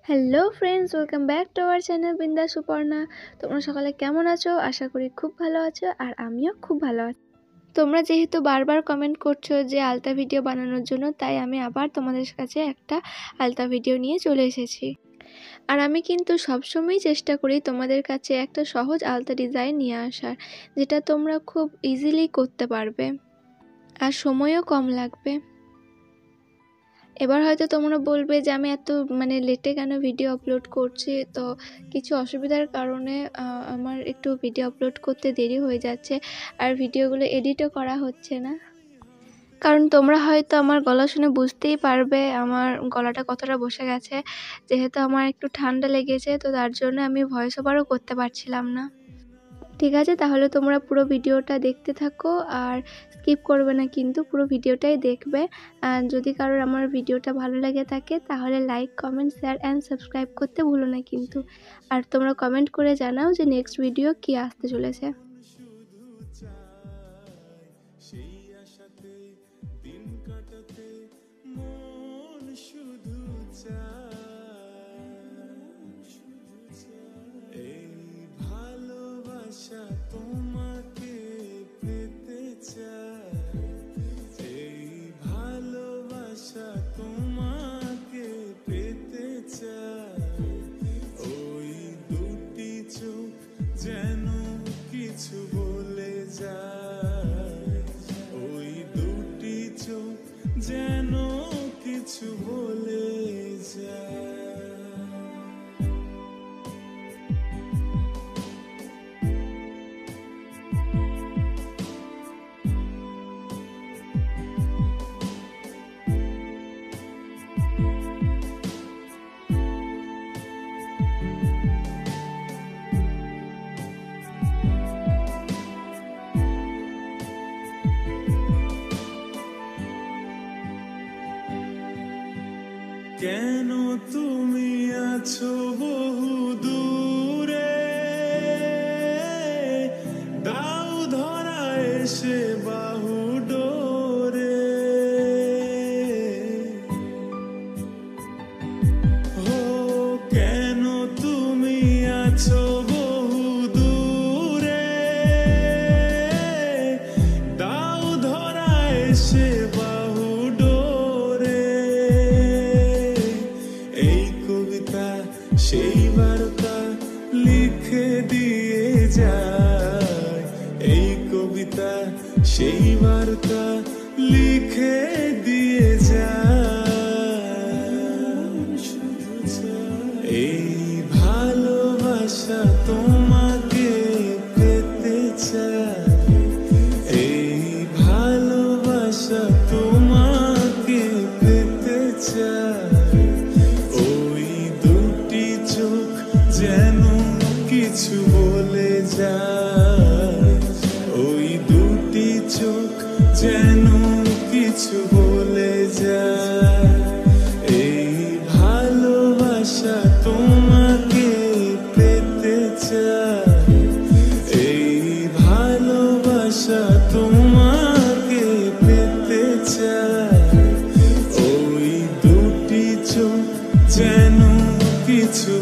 Hello friends, welcome back to our channel বিন্দাস সুপর্ণা। তোমরা সকালে কেমন আছো? আশা করি খুব ভালো আছো, আর আমিও খুব ভালো আছি। তোমরা যেহেতু বারবার কমেন্ট করছো যে আলতা ভিডিও বানানোর জন্য, তাই আমি আবার তোমাদের কাছে একটা আলতা ভিডিও নিয়ে চলে এসেছি। আর আমি কিন্তু সবসময়ই চেষ্টা করি তোমাদের কাছে একটা সহজ আলতা ডিজাইন নিয়ে আসার, যেটা তোমরা খুব ইজিলি করতে পারবে আর সময়ও কম লাগবে। এবার হয়তো তোমরা বলবে যে আমি এত লেটে কেন ভিডিও আপলোড করছি। তো কিছু অসুবিধার কারণে আমার একটু ভিডিও আপলোড করতে দেরি হয়ে যাচ্ছে, আর ভিডিওগুলো এডিটও করা হচ্ছে না। কারণ তোমরা হয়তো আমার গলা শুনে বুঝতেই পারবে আমার গলাটা কতটা বসে গেছে। যেহেতু আমার একটু ঠান্ডা লেগেছে, তো তার জন্য আমি ভয়েস ওভারও করতে পারছিলাম না। ঠিক আছে, তাহলে তোমরা পুরো ভিডিওটা দেখতে থাকো আর স্কিপ করবে না, কিন্তু পুরো ভিডিওটাই দেখবে। আর যদি কারোর আমার ভিডিওটা ভালো লাগে থাকে তাহলে like, comment, share and subscribe করতে ভুলো না কিন্তু। আর তোমরা কমেন্ট করে জানাও যে নেক্সট ভিডিও কি আসতে চলেছে। তোমাকে পেতে চাই, এই ভালোবাসা তোমাকে পেতে চাই। ওই দুটি চোখ যেন কিছু বলে যায়, ওই দুটি চোখ যেন কিছু বলে যায়। কেন তুমি আছো বহু দূরে, দাও ধরা এসে বাহু ডোরে। ও কেন তুমি আছো বহু দূরে, দাও ধরা এসে বাহু ডোরে। এই কবিতা সেই বার্তা লিখে দিয়ে যায়, এই কবিতা সেই বার্তা লিখে দিয়ে যায়। এই ভালোবাসা তোমাকে পেতে চাই, এই ভালোবাসা তোমাকে পেতে চাই। ওই দুটি চোখ যেন কিছু বলে যায়, ওই দুটি চোখ যেন কিছু বলে যায়। এই ভালোবাসা তোমাকে পেতে চাই, এই ভালোবাসা তোমাকে পেতে চাই। ওই দুটি চোখ যেন কিছু